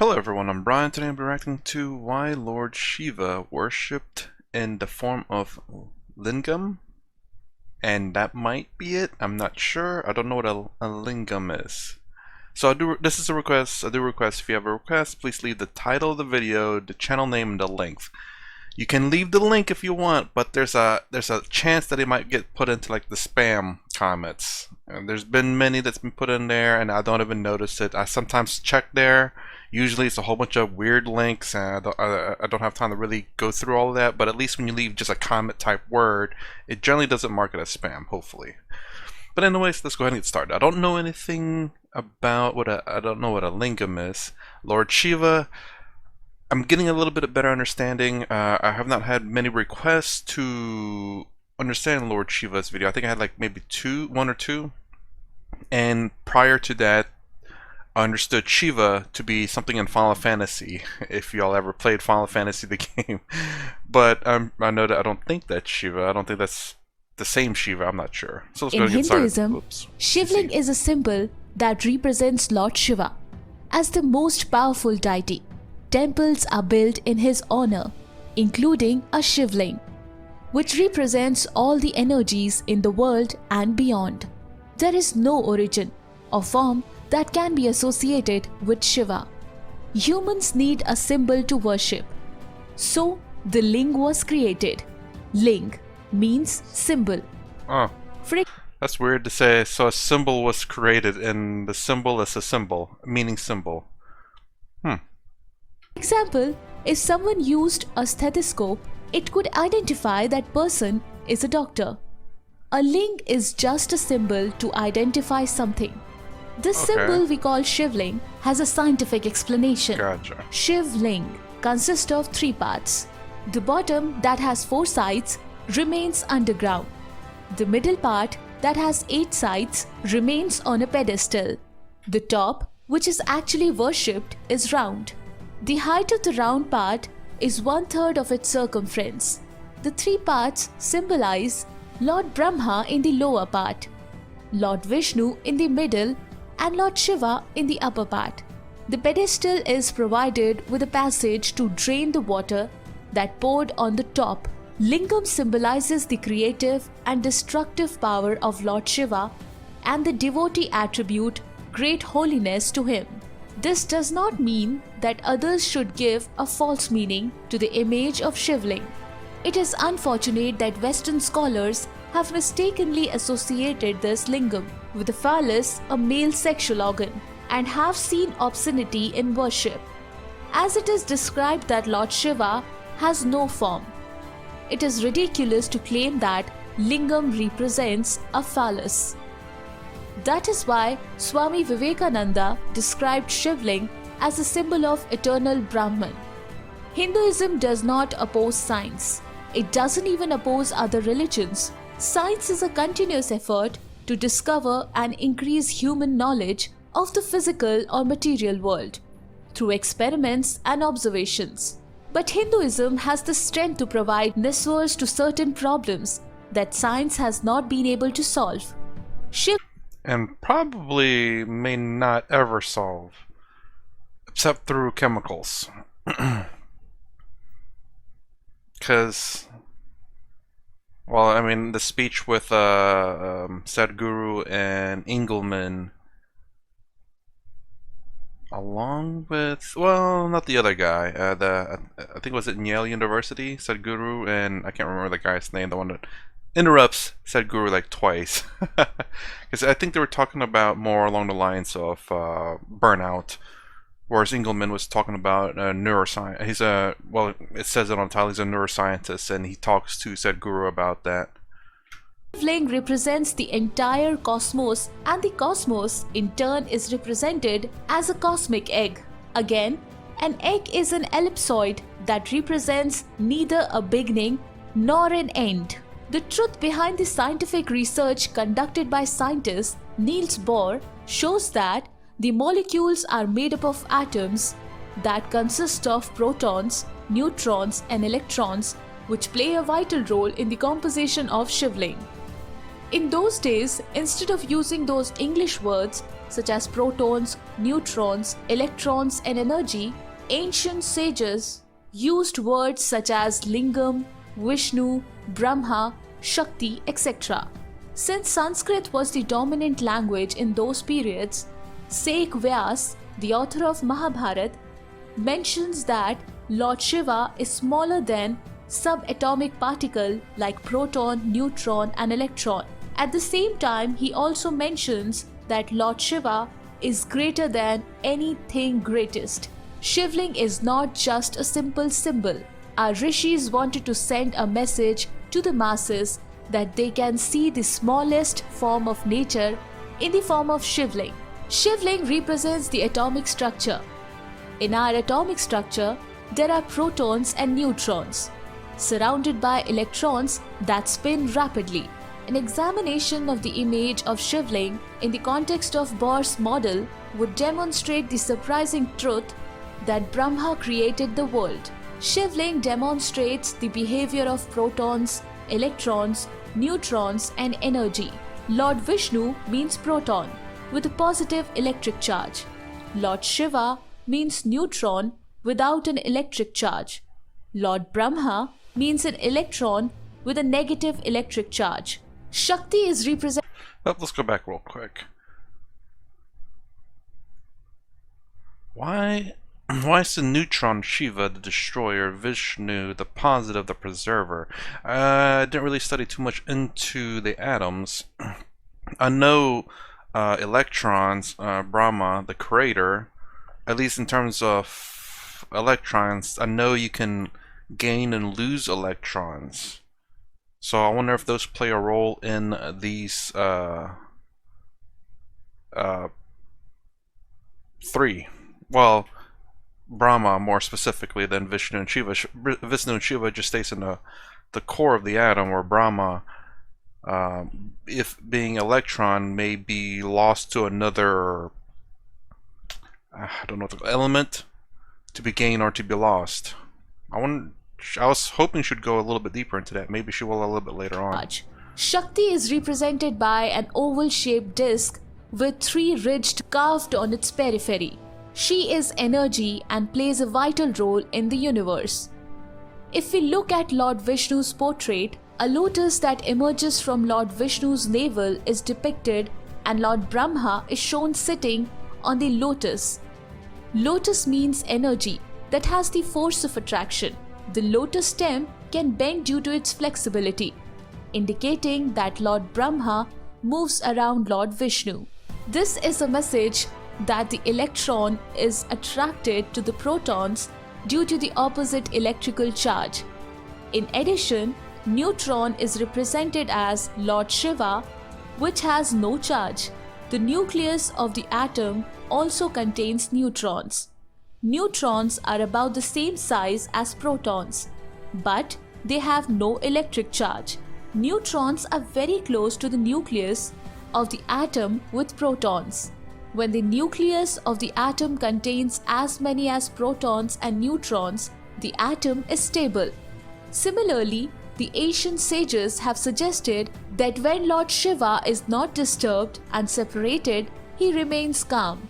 Hello everyone, I'm Brian. Today I'm reacting to why Lord Shiva worshipped in the form of Lingam. And that might be it. I'm not sure. I don't know what a Lingam is. So this is a request. I do request if you have a request, please leave the title of the video, the channel name, and the length. You can leave the link if you want, but there's a chance that it might get put into like the spam comments. And there's been many that's been put in there and I don't even notice it. I sometimes check there. Usually it's a whole bunch of weird links and I don't have time to really go through all of that, but at least when you leave just a comment type word, it generally doesn't mark it as spam, hopefully. But anyways, let's go ahead and get started. I don't know anything about I don't know what a lingam is. Lord Shiva, I'm getting a little bit of better understanding. I have not had many requests to understand Lord Shiva's video. I think I had like maybe one or two. And prior to that, I understood Shiva to be something in Final Fantasy, if y'all ever played Final Fantasy the game. But I know that I don't think that's Shiva. I don't think that's the same Shiva. I'm not sure. So let's go and get started. In Hinduism, Shivling is a symbol that represents Lord Shiva as the most powerful deity. Temples are built in his honor, including a Shivling, which represents all the energies in the world and beyond. There is no origin or form that can be associated with Shiva. Humans need a symbol to worship. So, the Ling was created. Ling means symbol. Oh, that's weird to say. So a symbol was created and the symbol is a symbol, meaning symbol. Example, if someone used a stethoscope, it could identify that person is a doctor. A ling is just a symbol to identify something. This symbol we call Shivling has a scientific explanation. Gotcha. Shivling consists of 3 parts. The bottom, that has 4 sides, remains underground. The middle part, that has 8 sides, remains on a pedestal. The top, which is actually worshipped, is round. The height of the round part is 1/3 of its circumference. The 3 parts symbolize Lord Brahma in the lower part, Lord Vishnu in the middle, and Lord Shiva in the upper part. The pedestal is provided with a passage to drain the water that poured on the top. Lingam symbolizes the creative and destructive power of Lord Shiva and the devotee attribute great holiness to him. This does not mean that others should give a false meaning to the image of Shivling. It is unfortunate that Western scholars have mistakenly associated this lingam with the phallus, a male sexual organ, and have seen obscenity in worship. As it is described that Lord Shiva has no form, it is ridiculous to claim that lingam represents a phallus. That is why Swami Vivekananda described Shivling as a symbol of eternal Brahman. Hinduism does not oppose science. It doesn't even oppose other religions. Science is a continuous effort to discover and increase human knowledge of the physical or material world through experiments and observations. But Hinduism has the strength to provide answers to certain problems that science has not been able to solve. And probably may not ever solve, except through chemicals. Because, well, I mean, the speech with Sadhguru and Engelman, along with, well, not the other guy, I think was it in Yale University, Sadhguru, and I can't remember the guy's name, the one that interrupts Sadhguru like twice. Because I think they were talking about more along the lines of burnout, whereas Engelman was talking about neuroscience. He's well, it says it on the title, he's a neuroscientist, and he talks to Sadhguru about that. Shivling represents the entire cosmos, and the cosmos in turn is represented as a cosmic egg. Again, an egg is an ellipsoid that represents neither a beginning nor an end. The truth behind the scientific research conducted by scientist Niels Bohr shows that the molecules are made up of atoms that consist of protons, neutrons, and electrons, which play a vital role in the composition of Shivling. In those days, instead of using those English words such as protons, neutrons, electrons, and energy, ancient sages used words such as Lingam, Vishnu, Brahma, Shakti, etc. Since Sanskrit was the dominant language in those periods, Sheikh Vyas, the author of Mahabharata, mentions that Lord Shiva is smaller than subatomic particle like proton, neutron, and electron. At the same time, he also mentions that Lord Shiva is greater than anything greatest. Shivling is not just a simple symbol. Our rishis wanted to send a message to the masses that they can see the smallest form of nature in the form of Shivling. Shivling represents the atomic structure. In our atomic structure, there are protons and neutrons, surrounded by electrons that spin rapidly. An examination of the image of Shivling in the context of Bohr's model would demonstrate the surprising truth that Brahma created the world. Shivling demonstrates the behavior of protons, electrons, neutrons, and energy. Lord Vishnu means proton with a positive electric charge. Lord Shiva means neutron without an electric charge. Lord Brahma means an electron with a negative electric charge. Shakti is represented. Let's go back real quick. Why is the neutron Shiva the destroyer, Vishnu the positive, the preserver? I didn't really study too much into the atoms. I know electrons, Brahma, the creator, at least in terms of electrons, I know you can gain and lose electrons. So I wonder if those play a role in these three. Well, Brahma more specifically than Vishnu and Shiva. Vishnu and Shiva just stays in the core of the atom, where Brahma, if being electron, may be lost to another, I don't know, element to be gained or to be lost. I was hoping she'd go a little bit deeper into that. Maybe she will a little bit later on. Shakti is represented by an oval-shaped disc with 3 ridges carved on its periphery. She is energy and plays a vital role in the universe. If we look at Lord Vishnu's portrait, a lotus that emerges from Lord Vishnu's navel is depicted, and Lord Brahma is shown sitting on the lotus. Lotus means energy that has the force of attraction. The lotus stem can bend due to its flexibility, indicating that Lord Brahma moves around Lord Vishnu. This is a message that the electron is attracted to the protons due to the opposite electrical charge. In addition, neutron is represented as Lord Shiva, which has no charge. The nucleus of the atom also contains neutrons. Neutrons are about the same size as protons, but they have no electric charge. Neutrons are very close to the nucleus of the atom with protons. When the nucleus of the atom contains as many as protons and neutrons, the atom is stable. Similarly, the ancient sages have suggested that when Lord Shiva is not disturbed and separated, he remains calm.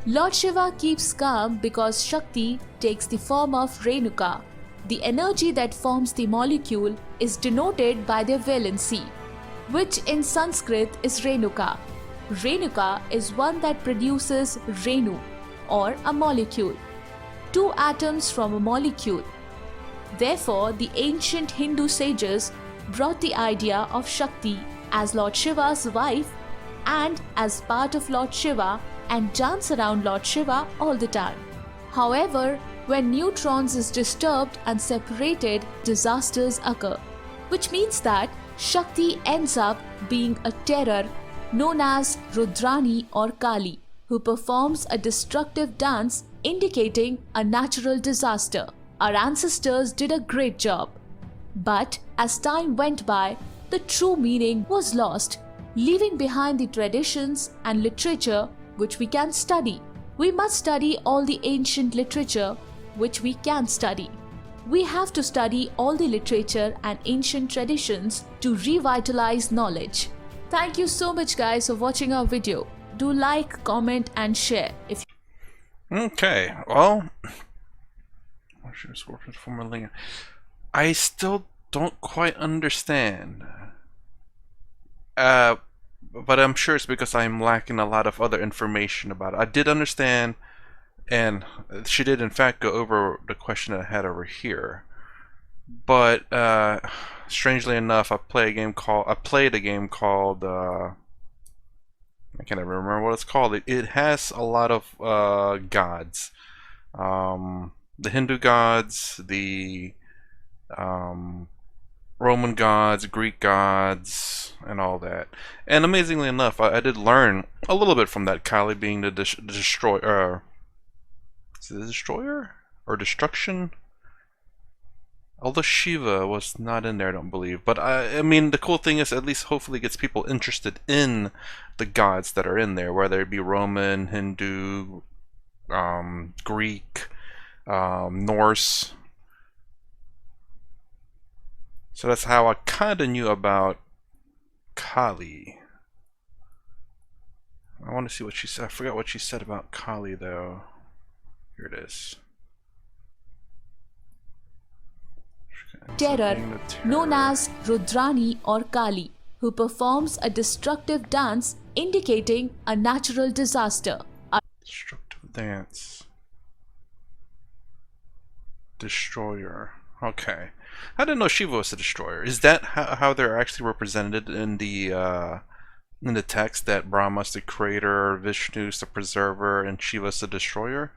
Lord Shiva keeps calm because Shakti takes the form of Renuka. The energy that forms the molecule is denoted by their valency, which in Sanskrit is Renuka. Renuka is one that produces Renu, or a molecule. 2 atoms from a molecule. Therefore, the ancient Hindu sages brought the idea of Shakti as Lord Shiva's wife and as part of Lord Shiva, and dance around Lord Shiva all the time. However, when neutrons is disturbed and separated, disasters occur, which means that Shakti ends up being a terror known as Rudrani or Kali, who performs a destructive dance indicating a natural disaster. Our ancestors did a great job. But as time went by, the true meaning was lost, leaving behind the traditions and literature which we can study. We must study all the ancient literature which we can study. We have to study all the literature and ancient traditions to revitalize knowledge. Thank you so much guys for watching our video. Do like, comment and share. Okay, well, I still don't quite understand. But I'm sure it's because I'm lacking a lot of other information about it. I did understand, and she did in fact go over the question that I had over here. But strangely enough, I played a game called I can't even remember what it's called. It has a lot of gods, the Hindu gods, the Roman gods, Greek gods, and all that. And amazingly enough, I did learn a little bit from that. Kali being the destroyer. Is it the destroyer or destruction? Although Shiva was not in there, I don't believe. But I mean, the cool thing is, at least hopefully gets people interested in the gods that are in there, whether it be Roman, Hindu, Greek, Norse. So that's how I kind of knew about Kali. I want to see what she said. I forgot what she said about Kali, though. Here it is. Terror, known as Rudrani or Kali, who performs a destructive dance indicating a natural disaster. Destructive dance. Destroyer. Okay. I didn't know Shiva was the destroyer. Is that how they're actually represented in the text, that Brahma's the creator, Vishnu's the preserver, and Shiva's the destroyer?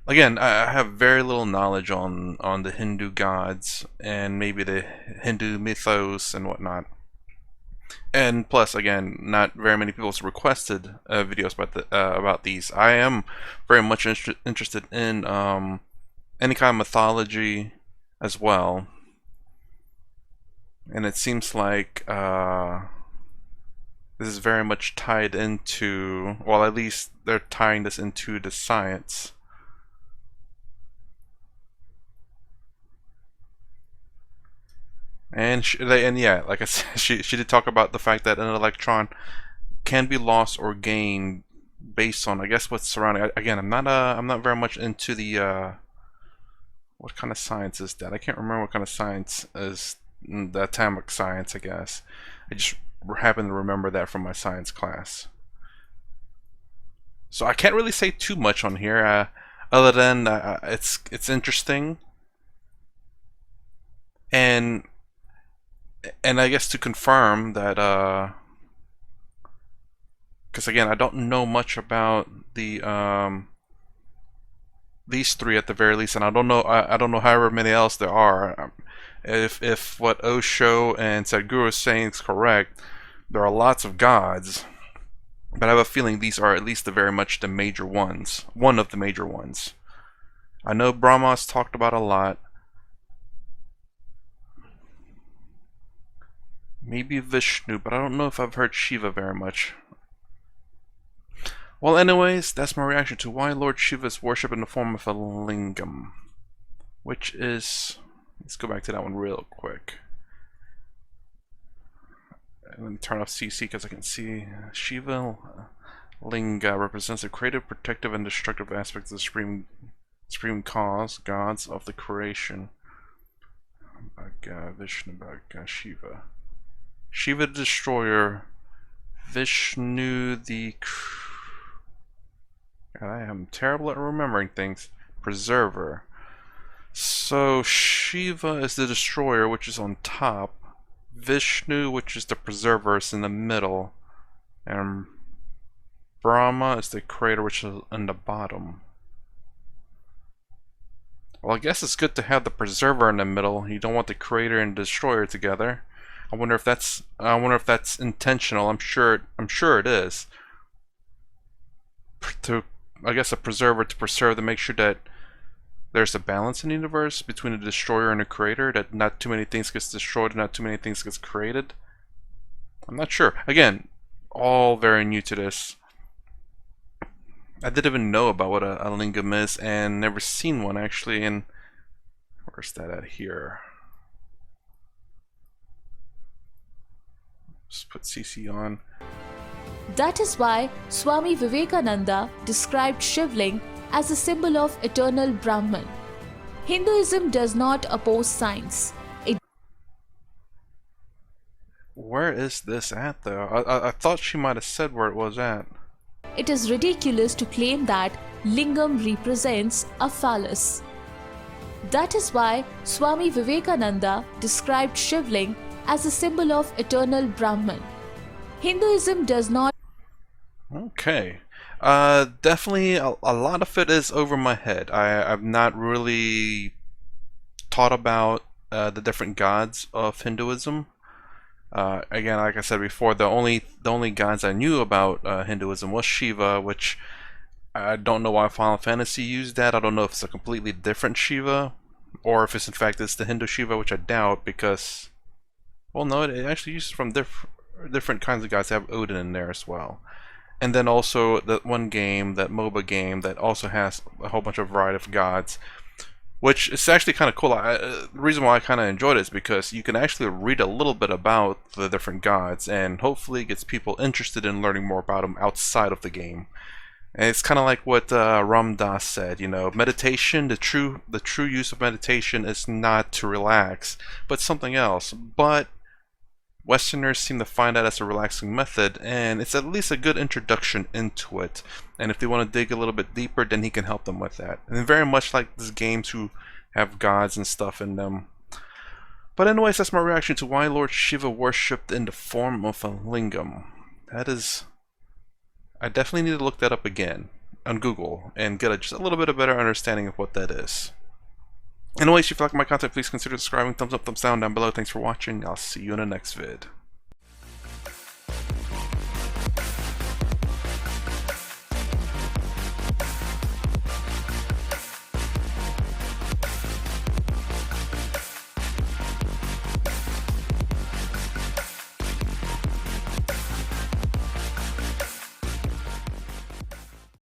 Again, I have very little knowledge on the Hindu gods and maybe the Hindu mythos and whatnot. And plus, again, not very many people have requested videos about these. I am very much interested in any kind of mythology as well. And it seems like this is very much tied into, well, at least they're tying this into the science. And yeah, like I said, she did talk about the fact that an electron can be lost or gained based on, I guess, what's surrounding. Again, I'm not very much into the what kind of science is that? I can't remember what kind of science is. The atomic science, I guess. I just happen to remember that from my science class. So I can't really say too much on here, other than it's interesting, and I guess to confirm that, because again, I don't know much about the these three at the very least, and I don't know however many else there are. If what Osho and Sadhguru is saying is correct, there are lots of gods, but I have a feeling these are at least very much the major ones. One of the major ones. I know Brahma's talked about a lot. Maybe Vishnu, but I don't know if I've heard Shiva very much. Well, anyways, that's my reaction to why Lord Shiva is worshipped in the form of a lingam, which is, let's go back to that one real quick. And let me turn off CC because I can see Shiva Linga represents the creative, protective, and destructive aspects of the supreme cause, gods of the creation. Vishnu, Shiva. Shiva the destroyer, Vishnu the... God, I am terrible at remembering things. Preserver. So Shiva is the destroyer, which is on top. Vishnu, which is the preserver, is in the middle. And Brahma is the creator, which is in the bottom. Well, I guess it's good to have the preserver in the middle. You don't want the creator and destroyer together. I wonder if that's intentional. I'm sure it is. I guess a preserver to preserve, to make sure that there's a balance in the universe between the destroyer and the creator, that not too many things gets destroyed and not too many things gets created. I'm not sure. Again, all very new to this. I didn't even know about what a lingam is, and never seen one actually. And where's that at here? Just put CC on. That is why Swami Vivekananda described Shivling as a symbol of eternal Brahman. Hinduism does not oppose science. Where is this at though? I thought she might have said where it was at. It is ridiculous to claim that Lingam represents a phallus. That is why Swami Vivekananda described Shivling as a symbol of eternal Brahman. Hinduism does not. Okay. Definitely a lot of it is over my head. I've not really taught about the different gods of Hinduism. Again, like I said before, the only gods I knew about Hinduism was Shiva, which I don't know why Final Fantasy used that. I don't know if it's a completely different Shiva, or if it's in fact it's the Hindu Shiva, which I doubt because, well, no, it actually uses from different kinds of gods. They have Odin in there as well. And then also that one game, that MOBA game, that also has a whole bunch of variety of gods, which is actually kind of cool. The reason why I kind of enjoyed it is because you can actually read a little bit about the different gods, and hopefully it gets people interested in learning more about them outside of the game. And it's kind of like what Ram Dass said, you know, meditation, the true use of meditation is not to relax, but something else. But Westerners seem to find that as a relaxing method, and it's at least a good introduction into it. And if they want to dig a little bit deeper, then he can help them with that. And very much like these games who have gods and stuff in them. But anyways, that's my reaction to why Lord Shiva worshipped in the form of a lingam. That is... I definitely need to look that up again on Google and get just a little bit of better understanding of what that is. Anyways, if you like my content, please consider subscribing, thumbs up, thumbs down below. Thanks for watching. I'll see you in the next vid.